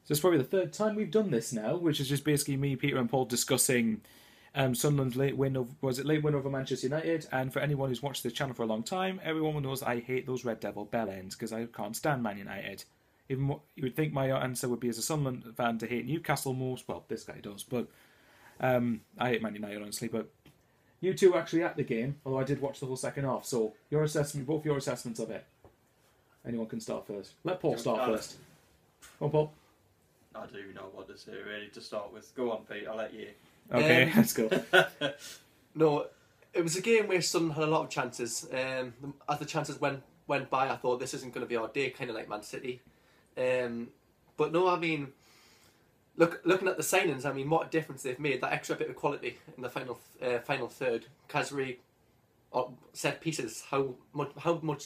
So it's probably the third time we've done this now, which is just basically me, Peter, and Paul discussing Sunderland's late win over Manchester United. And for anyone who's watched this channel for a long time, everyone knows I hate those Red Devil bell ends because I can't stand Man United. Even more, you would think my answer would be as a Sunderland fan to hate Newcastle most. Well, this guy does, but I hate Man United honestly. But you two were actually at the game, although I did watch the whole second half. So both your assessments of it. Anyone can start first. Let Paul start first. Go on, Paul. I do know what to say, really, to start with. Go on, Pete, I'll let you. Okay, let's go. No, it was a game where Sunderland had a lot of chances. As the chances went by, I thought this isn't going to be our day, kind of like Man City. But no, I mean, looking at the signings, I mean, what a difference they've made. That extra bit of quality in the final third. Kazri, set pieces. How more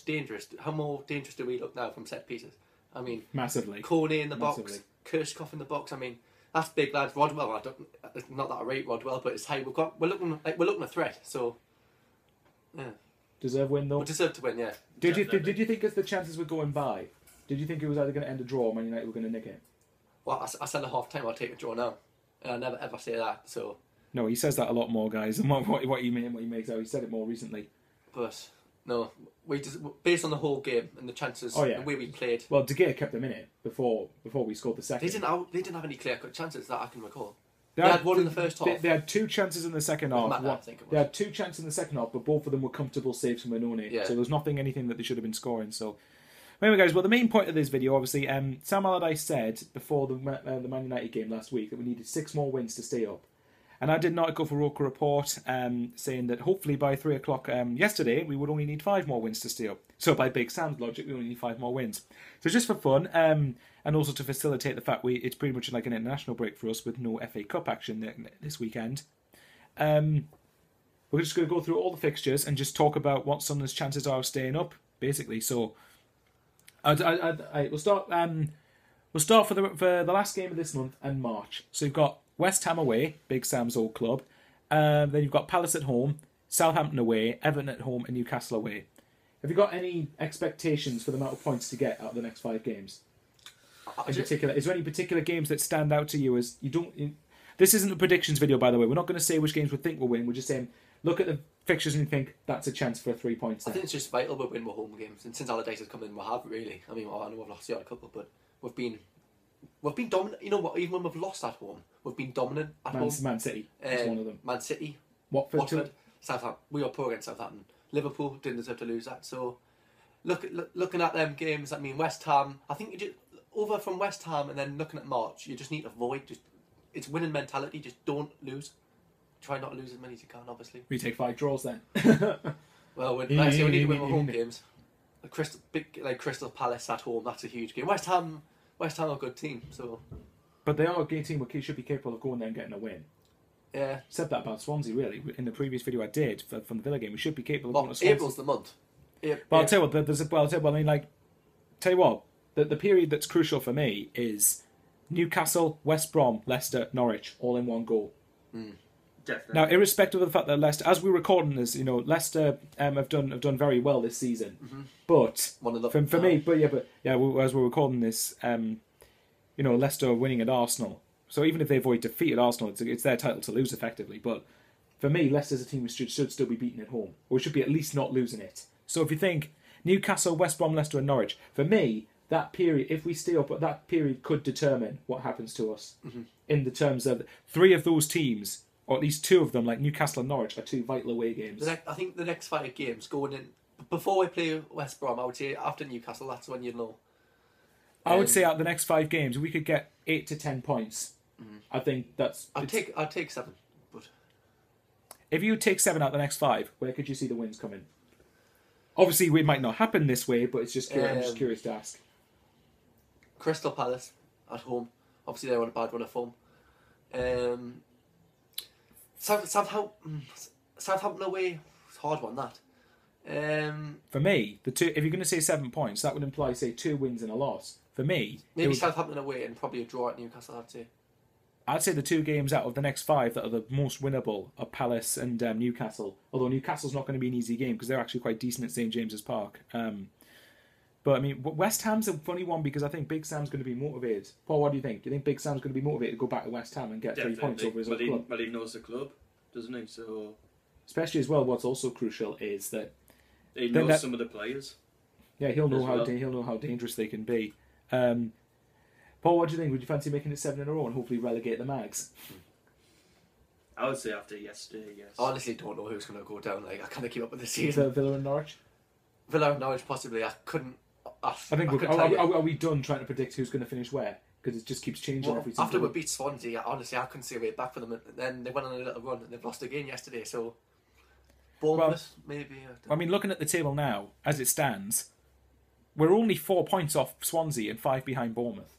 dangerous do we look now from set pieces? I mean, massively. Kone in the box, Kirschkopf in the box. I mean, that's big lads. Rodwell, not that I rate Rodwell, but it's how we're looking a threat. So, yeah. Deserve win though. We deserve to win, yeah. Did you think as the chances were going by, did you think it was either going to end a draw or Man United were going to nick it? Well, I said at half time I'll take a draw now, and I never ever say that. So. No, he says that a lot more, guys, and what you mean, what he makes out. He said it more recently. But no, we just based on the whole game and the chances, the way we played. Well, De Gea kept them in it before we scored the second. They didn't have any clear cut chances that I can recall. They had one in the first half. They had two chances in the second half. They had two chances in the second half, but both of them were comfortable saves from Anone. Yeah. So there was anything that they should have been scoring. So, anyway, guys, well, the main point of this video, obviously, Sam Allardyce said before the Man United game last week that we needed 6 more wins to stay up. And I did an article for Roker Report saying that hopefully by 3 o'clock yesterday we would only need 5 more wins to stay up. So by Big Sam's logic, we only need 5 more wins. So just for fun, and also to facilitate the fact it's pretty much like an international break for us with no FA Cup action this weekend. We're just going to go through all the fixtures and just talk about what Sunderland's chances are of staying up, basically. So we'll start. We'll start for the last game of this month and March. So you've got West Ham away, Big Sam's old club. Then you've got Palace at home, Southampton away, Everton at home, and Newcastle away. Have you got any expectations for the amount of points to get out of the next 5 games? In particular, is there any particular games that stand out to you as you don't? This isn't a predictions video, by the way. We're not going to say which games we think will win. We're just saying look at the fixtures and you think that's a chance for 3 points. I think it's just vital we win more home games, and since Allardyce has come in, we have really. I mean, I know we've lost the odd couple, but we've been dominant. You know what? Even when we've lost at home, we've been dominant at home. Man City is one of them. Man City, Watford, Southampton. We were poor against Southampton. Liverpool didn't deserve to lose that. So, looking at them games, I mean, West Ham. I think you just over from West Ham and then looking at March, you just need to avoid. It's winning mentality. Just don't lose. Try not to lose as many as you can. Obviously, we take 5 draws then. Well, we need to win our home games. Crystal Palace at home. That's a huge game. West Ham are a good team. So, but they are a good team. We should be capable of going there and getting a win. Yeah. Said that about Swansea, really. In the previous video I did from the Villa game, we should be capable of going to Swansea. April's the month. I'll tell you what, the period that's crucial for me is Newcastle, West Brom, Leicester, Norwich, all in one go. Definitely. Now, irrespective of the fact that Leicester, as we're recording this, Leicester have done very well this season. Mm-hmm. But for me, as we're recording this, Leicester are winning at Arsenal. So even if they avoid defeat at Arsenal, it's their title to lose effectively. But for me, Leicester's a team which should still be beaten at home, or should be at least not losing it. So if you think Newcastle, West Brom, Leicester, and Norwich, for me, that period, if we stay up, that period could determine what happens to us. Mm-hmm. In the terms of 3 of those teams, or at least 2 of them, like Newcastle and Norwich, are 2 vital away games. I think the next 5 games going in before we play West Brom, I would say after Newcastle, that's when you know. I would say out the next 5 games, we could get 8 to 10 points. Mm-hmm. I think that's. I'd take 7, but if you take 7 out the next 5, where could you see the wins coming? Obviously, it might not happen this way, but it's just I'm just curious to ask. Crystal Palace at home. Obviously, they're on a bad run of form. Southampton away. It's a hard one, that. For me, if you're going to say 7 points, that would imply, say, 2 wins and a loss. For me, maybe Southampton away and probably a draw at Newcastle. I'd say the 2 games out of the next 5 that are the most winnable are Palace and Newcastle. Although Newcastle's not going to be an easy game because they're actually quite decent at St James's Park. But I mean, West Ham's a funny one because I think Big Sam's going to be motivated. Paul, what do you think? Do you think Big Sam's going to be motivated to go back to West Ham and get 3 points over his old club? Well, he knows the club, doesn't he? So, especially as well, what's also crucial is that he knows some of the players. Yeah, he'll know how dangerous they can be. Paul, what do you think? Would you fancy making it 7 in a row and hopefully relegate the Mags? I would say after yesterday, yes. I honestly don't know who's going to go down. Like, I can't keep up with the season. Villa and Norwich? Villa and Norwich, possibly. I couldn't... I think are we done trying to predict who's going to finish where? Because it just keeps changing every season. After we beat Swansea, honestly, I couldn't see a way back for them. And then they went on a little run and they've lost again yesterday. So, Bournemouth, maybe. I mean, looking at the table now, as it stands, we're only 4 points off Swansea and 5 behind Bournemouth.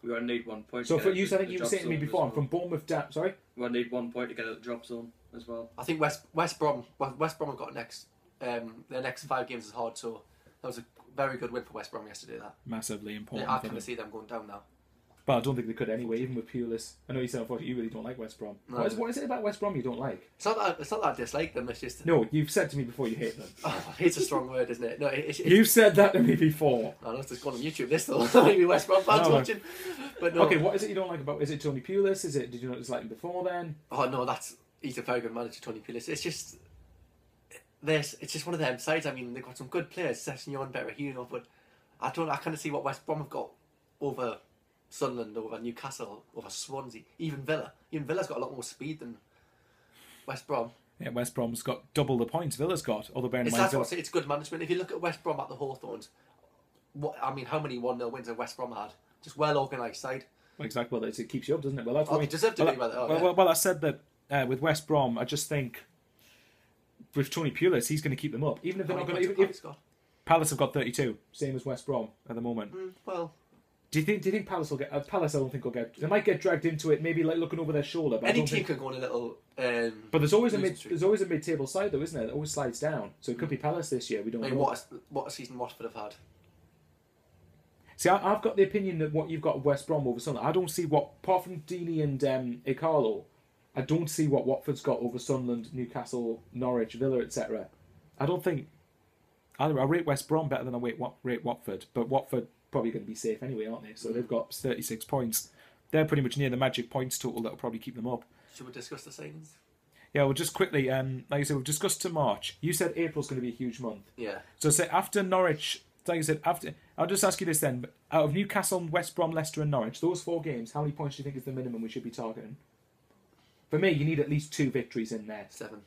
We're going to need 1 point. So, I think you were saying to me before, from Bournemouth down... Sorry? We're going to need 1 point to get out of the drop zone as well. I think West Brom have got next... their next 5 games is hard, so that was a very good win for West Brom yesterday. That massively important. I kind of see them going down now. But I don't think they could anyway, even with Pulis. I know you said unfortunately you really don't like West Brom. No. What is it about West Brom you don't like? It's not that I dislike them. It's just no. You've said to me before you hate them. Hate's a strong word, isn't it? No, you've said that to me before. I know it's just gone on YouTube. This though, maybe West Brom fans watching. But no. Okay, what is it you don't like about? Is it Tony Pulis? Did you not dislike him before then? Oh no, he's a very good manager, Tony Pulis. It's just one of them sides. I mean, they've got some good players, Sessegnon, Berahino, but I kind of see what West Brom have got over Sunderland, over Newcastle, over Swansea, even Villa. Even Villa's got a lot more speed than West Brom. Yeah, West Brom's got double the points Villa's got. Although bearing in mind, it's good management. If you look at West Brom at the Hawthorns, how many 1-0 wins have West Brom had? Just well organised side. Well, exactly. Well, it keeps you up, doesn't it? Well, that's they deserve to be. Well, I said that with West Brom, I just think with Tony Pulis, he's going to keep them up, even if they're not going to. Palace have got 32, same as West Brom at the moment. Well. Do you think Palace will get? Palace, I don't think will get. They might get dragged into it, maybe like looking over their shoulder. But any team could go on a little. But there's always a mid-table side though, isn't there? It always slides down. So it could be Palace this year. We don't know. What a season Watford have had. See, I've got the opinion that what you've got West Brom over Sunderland. I don't see what, apart from Deeney and Icarlo, I don't see what Watford's got over Sunderland, Newcastle, Norwich, Villa, etc. I don't think. I rate West Brom better than I rate Watford, but Watford probably going to be safe anyway, aren't they? So they've got 36 points. They're pretty much near the magic points total that'll probably keep them up. Should we discuss the signings? Yeah, well, just quickly, like I said, we've discussed to March. You said April's going to be a huge month. Yeah. So say after Norwich, like I said, I'll just ask you this then. Out of Newcastle, West Brom, Leicester and Norwich, those 4 games, how many points do you think is the minimum we should be targeting? For me, you need at least 2 victories in there. 7.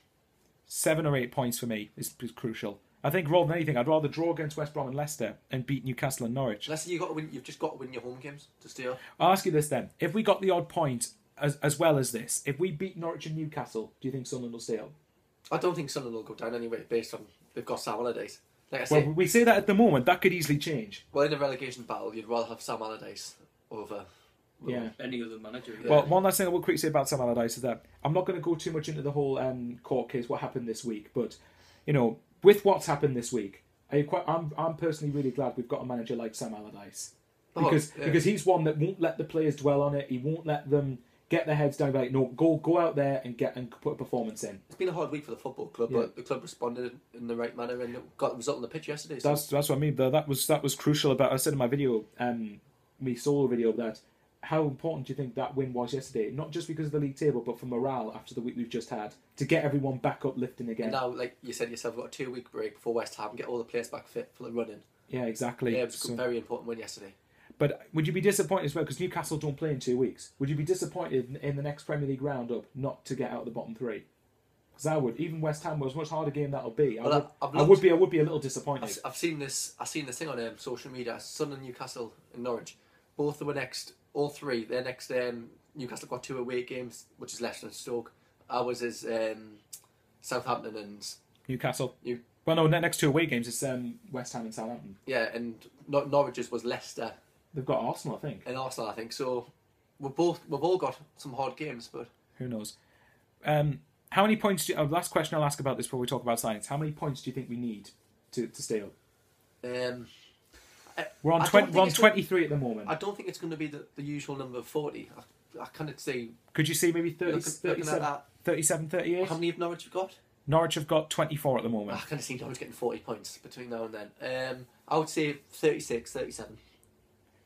7 or 8 points for me is crucial. I think more than anything, I'd rather draw against West Brom and Leicester and beat Newcastle and Norwich. Leicester, you've just got to win your home games to stay up. I'll ask you this then. If we got the odd point as well as this, if we beat Norwich and Newcastle, do you think Sunderland will stay up? I don't think Sunderland will go down anyway, based on they've got Sam Allardyce. Like I say, well, we say that at the moment. That could easily change. Well, in a relegation battle, you'd rather have Sam Allardyce over any other manager. Yeah. Well, one last thing I will quickly say about Sam Allardyce is that I'm not going to go too much into the whole court case, what happened this week, but with what's happened this week, I'm personally really glad we've got a manager like Sam Allardyce because he's one that won't let the players dwell on it. He won't let them get their heads down. Like, no, go out there and put a performance in. It's been a hard week for the football club, but the club responded in the right manner and got the result on the pitch yesterday. So. That's what I mean. That was crucial. About I said in my video, my solo video, that how important do you think that win was yesterday? Not just because of the league table, but for morale after the week we've just had, to get everyone back uplifting again. And now, like you said yourself, we've got a 2-week break before West Ham, get all the players back fit for the running. Yeah, exactly. Yeah, it was a very important win yesterday. But would you be disappointed as well, because Newcastle don't play in 2 weeks? Would you be disappointed in the next Premier League round-up not to get out of the bottom 3? Because I would. Even West Ham was a much harder game that'll be. I would be a little disappointed. I've seen this thing on social media. Sunderland, Newcastle, and Norwich. Both were next. All 3. Their next. Newcastle got 2 away games, which is Leicester and Stoke. Ours is Southampton and Newcastle. Well, no, next 2 away games is West Ham and Southampton. Yeah, and Norwich's was Leicester. They've got Arsenal, I think. And Arsenal, I think. So we've all got some hard games, but who knows? How many points? Last question I'll ask about this before we talk about science. How many points do you think we need to stay up? We're on 23 at the moment. I don't think it's going to be the usual number of 40. I kind of say. Could you see maybe 37, 38? How many have Norwich got? Norwich have got 24 at the moment. I kind of see Norwich getting 40 points between now and then. I would say 36, 37.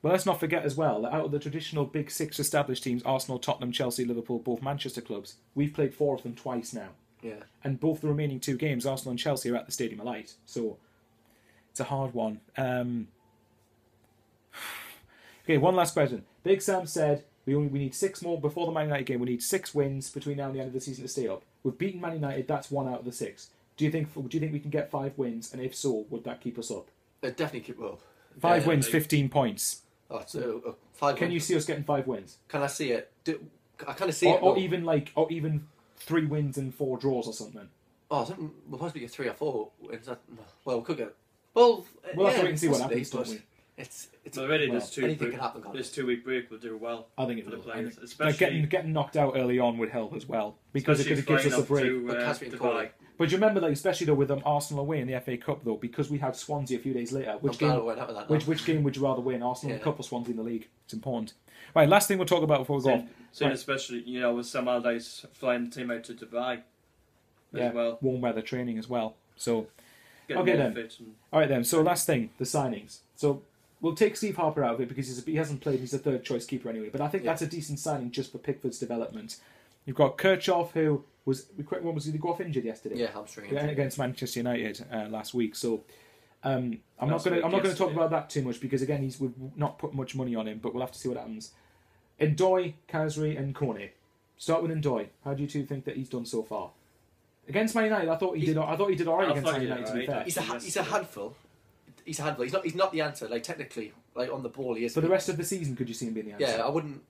Well, let's not forget as well that out of the traditional big six established teams, Arsenal, Tottenham, Chelsea, Liverpool, both Manchester clubs, we've played 4 of them twice now. Yeah. And both the remaining 2 games, Arsenal and Chelsea, are at the Stadium of Light. So it's a hard one. Okay, one last question. Big Sam said we need 6 more before the Man United game. We need 6 wins between now and the end of the season to stay up. We've beaten Man United. That's 1 out of the 6. Do you think we can get 5 wins? And if so, would that keep us up? It'd definitely keep up. 5 wins, 15 points. Oh, so 5 Can you see us getting 5 wins? Can I see it? I kind of see it. Or even 3 wins and 4 draws or something. Oh, I think we'll possibly get 3 or 4 wins. Well, we could get. Well, we'll have to wait and see what happens, don't we? It's already this anything can happen. This 2-week break will do well. I think it for the will. players, especially getting knocked out early on would help as well because it gives us a break. But you remember, especially though with Arsenal away in the FA Cup though, because we had Swansea a few days later. Which game would you rather win, Arsenal in the Cup or Swansea in the league? It's important. Right, last thing we'll talk about before we go off. Right. Especially with Sam Allardyce flying the team out to Dubai. As well. Warm weather training as well. So okay then. All right then. So last thing, the signings. So we'll take Steve Harper out of it because he hasn't played. He's a third choice keeper anyway. But I think that's a decent signing just for Pickford's development. You've got Kirchhoff, who was he go off injured yesterday? Yeah, hamstring against Manchester United last week. So I'm not going to talk about that too much because again we've not put much money on him, but we'll have to see what happens. Ndoye, Khazri, and Kone. Start with Ndoye. How do you two think that he's done so far? Against Man United, I thought he did all right against Man United. To be fair, he's a handful. He's a handful. He's not the answer. Technically, on the ball, he is. For the rest of the season, could you see him being the answer? Yeah, I wouldn't.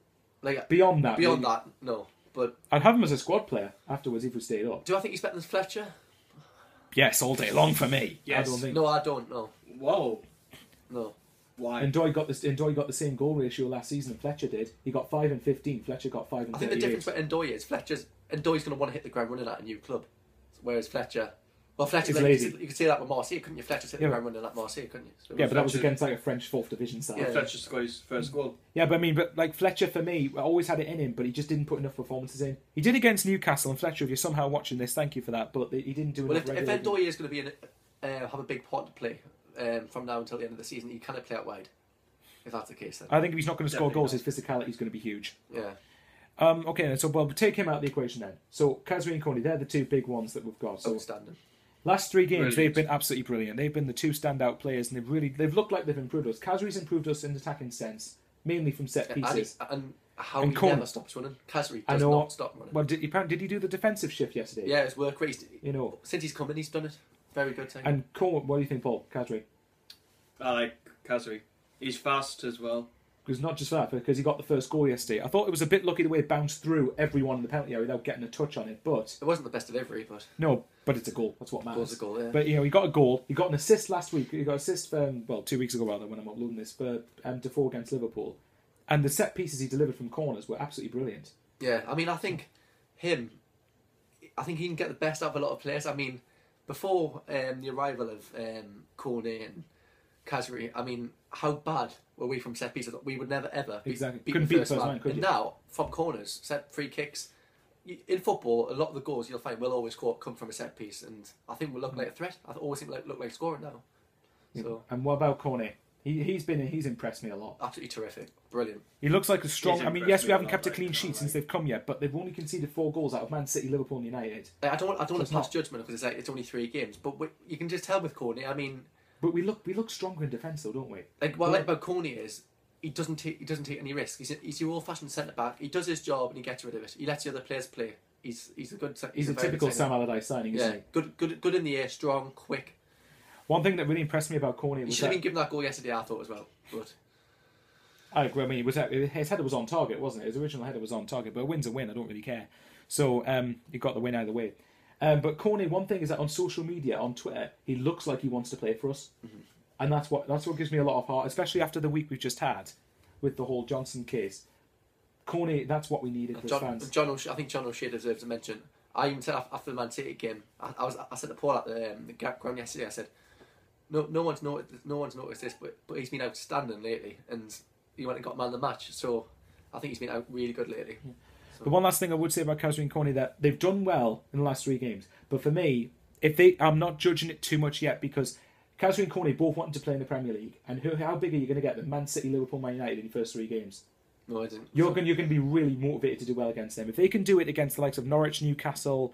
Beyond that, no. But I'd have him as a squad player afterwards if we stayed up. Do I think he's better than Fletcher? Yes, all day long for me. Yes. No, I don't. No. Whoa. No. Why? Ndoye got the same goal ratio last season that Fletcher did. He got 5 and 15. Fletcher got 5 and 38. I think the difference with Ndoye is Ndoye's going to want to hit the ground running at a new club, whereas Fletcher's lazy. You could say that with Marseille, couldn't you? Fletcher's hit the ground running at Marseille, couldn't you? So but that was against a French 4th division side. Yeah, Fletcher scored his first goal. Yeah, but Fletcher for me always had it in him, but he just didn't put enough performances in. He did against Newcastle, and Fletcher, if you're somehow watching this, thank you for that. But he didn't do enough. If Ndoye is going to have a big part to play from now until the end of the season, he cannot play out wide. If that's the case, then I think if he's not going to score goals, his physicality is going to be huge. Yeah. Okay, so we'll take him out of the equation then. So Khazri and Kone, they're the 2 big ones that we've got. So outstanding. Last 3 games, they've been absolutely brilliant. They've been the 2 standout players, and they've looked like they've improved us. Khazri's improved us in the attacking sense, mainly from set pieces. And he never stops running. Khazri does not stop running. Well, did he do the defensive shift yesterday? Yeah, it's worked great. Since he's come in, he's done it. Very good thing. And Kone, what do you think, Paul? Khazri? I like Khazri. He's fast as well. Because not just that, because he got the first goal yesterday. I thought it was a bit lucky the way it bounced through everyone in the penalty area without getting a touch on it, but it wasn't the best delivery, but no, but it's a goal. That's what matters. Goal's a goal, yeah. But he got a goal. He got an assist last week. He got an assist 2 weeks ago rather when I'm uploading this for Defoe against Liverpool, and the set pieces he delivered from corners were absolutely brilliant. Yeah, I mean, I think he can get the best out of a lot of players. I mean, before the arrival of Kone and Khazri, I mean, how bad were we from set pieces? We would never ever beat the first man. And now, from corners, set free kicks. In football, a lot of the goals you'll find will always come from a set piece, and I think we'll look like a threat. I always think look like scoring now. So. And what about Kone? He's impressed me a lot. Absolutely terrific, brilliant. He looks like a strong. I mean, yes, we haven't kept a clean sheet since they've come yet, but they've only conceded 4 goals out of Man City, Liverpool, and United. I don't want to pass judgment because it's only 3 games, but you can just tell with Kone. I mean, but we look stronger in defence though, don't we? What I like about Kone is he doesn't take any risks. He's your old-fashioned centre back. He does his job and he gets rid of it. He lets the other players play. He's a typical Sam Allardyce signing, isn't he? Good in the air, strong, quick. One thing that really impressed me about Kone was he should have been given that goal yesterday, I thought as well. But I agree. I mean, his header was on target, wasn't it? His original header was on target, but a win's a win. I don't really care. So he got the win either way. But Kone, one thing is that on social media, on Twitter, he looks like he wants to play for us, and that's what gives me a lot of heart, especially after the week we've just had with the whole Johnson case. Kone, that's what we needed as fans. I think John O'Shea deserves a mention. I even said after the Man City game, I said to Paul at the ground yesterday, I said, no one's noticed this, but he's been outstanding lately, and he went and got man of the match. So I think he's been out really good lately. Yeah. So. The one last thing I would say about Khazri and Kone, that they've done well in the last 3 games, but for me, I'm not judging it too much yet because Kelsey and Coney both wanting to play in the Premier League, and how big are you going to get than Man City, Liverpool, Man United in your first 3 games? No, I didn't. You're going to be really motivated to do well against them. If they can do it against the likes of Norwich, Newcastle,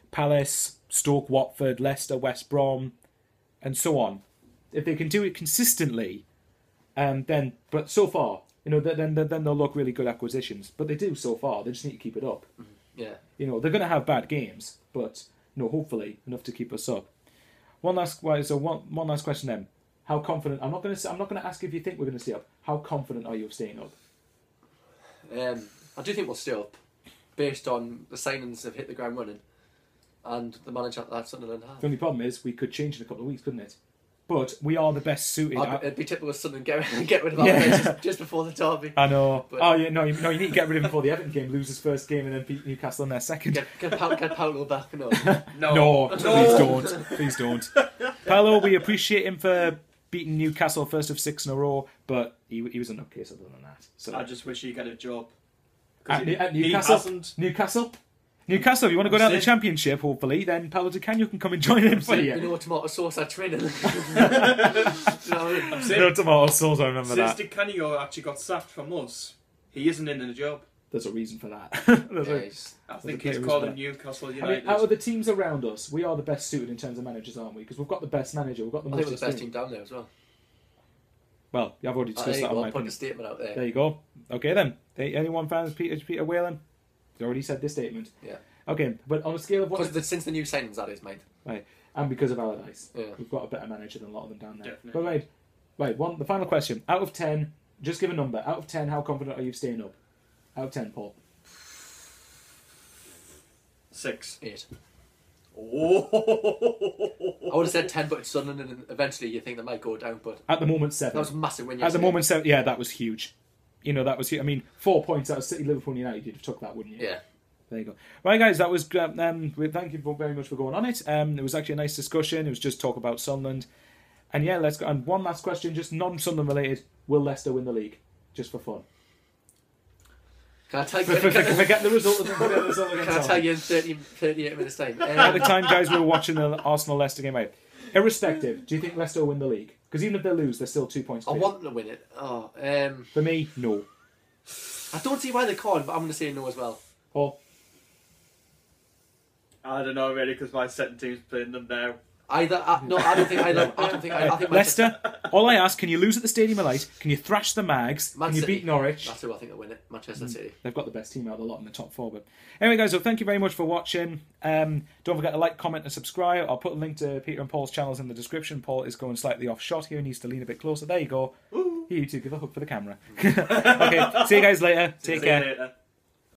Palace, Stoke, Watford, Leicester, West Brom, and so on, if they can do it consistently, but so far, then they'll look really good acquisitions. But they do so far. They just need to keep it up. Yeah. They're going to have bad games, but hopefully enough to keep us up. One last question then. How confident? I'm not going to ask if you think we're going to stay up. How confident are you of staying up? I do think we'll stay up, based on the signings that have hit the ground running, and the manager that Sunderland have. The only problem is we could change in a couple of weeks, couldn't it? But we are the best suited. It'd be typical Sunderland get rid of our just before the derby. I know. But, you need to get rid of him before the Everton game, lose his first game, and then beat Newcastle in their second. Get Paolo back. No, please don't. Paolo, we appreciate him for beating Newcastle first of 6 in a row, but he was a nutcase other than that. So I just wish he got a job. At Newcastle, if you want to go down to the Championship, hopefully, then Paolo Di Canio can come and join in for you. Tomato sauce at training. No tomato sauce, I remember that. Since Di Canio actually got sacked from us, he isn't in the job. There's a reason for that. I think he's calling Newcastle United. Out of the teams around us, we are the best suited in terms of managers, aren't we? Because we've got the best manager, we've got the most we're the best team down there as well. Well, I've already discussed that on my put a statement out there. There you go. Okay then. Anyone fans Peter Whalen? He's already said this statement. Yeah. Okay, but on a scale of what? Since the new signings, that is, mate. Right, and because of Allardyce, we've got a better manager than a lot of them down there. Definitely. But the final question. Out of 10, just give a number. Out of 10, how confident are you of staying up? Out of 10, Paul. 6. 8. I would have said 10, but it's Sunderland, and eventually you think they might go down. But at the moment, 7. That was massive when you. At the moment, 7. Yeah, that was huge. That was huge. I mean, 4 points out of City, Liverpool, United. You'd have took that, wouldn't you? Yeah. There you go. Right, guys, that was. Thank you very much for going on it. It was actually a nice discussion. It was just talk about Sunderland, and yeah, let's go. And one last question, just non-Sunderland related: will Leicester win the league? Just for fun. Can I tell you? Forget the result. Can I tell you in 38 minutes time? At the time, guys, we were watching the Arsenal-Leicester game out. Irrespective, do you think Leicester will win the league? Because even if they lose, they're still 2 points clear. I want them to win it. For me, no. I don't see why they can't, but I'm going to say no as well. Paul? I don't know really, because my second team's playing them now. I don't think either. I think Leicester. All I ask: can you lose at the Stadium of Light? Can you thrash the Mags? Man can you City. Beat Norwich? That's who I think will win it. Manchester City. They've got the best team out of the lot in the top 4. But anyway, guys, so thank you very much for watching. Don't forget to like, comment, and subscribe. I'll put a link to Peter and Paul's channels in the description. Paul is going slightly off shot here. He needs to lean a bit closer. There you go. You two give a hook for the camera. Okay, see you guys later. Take care.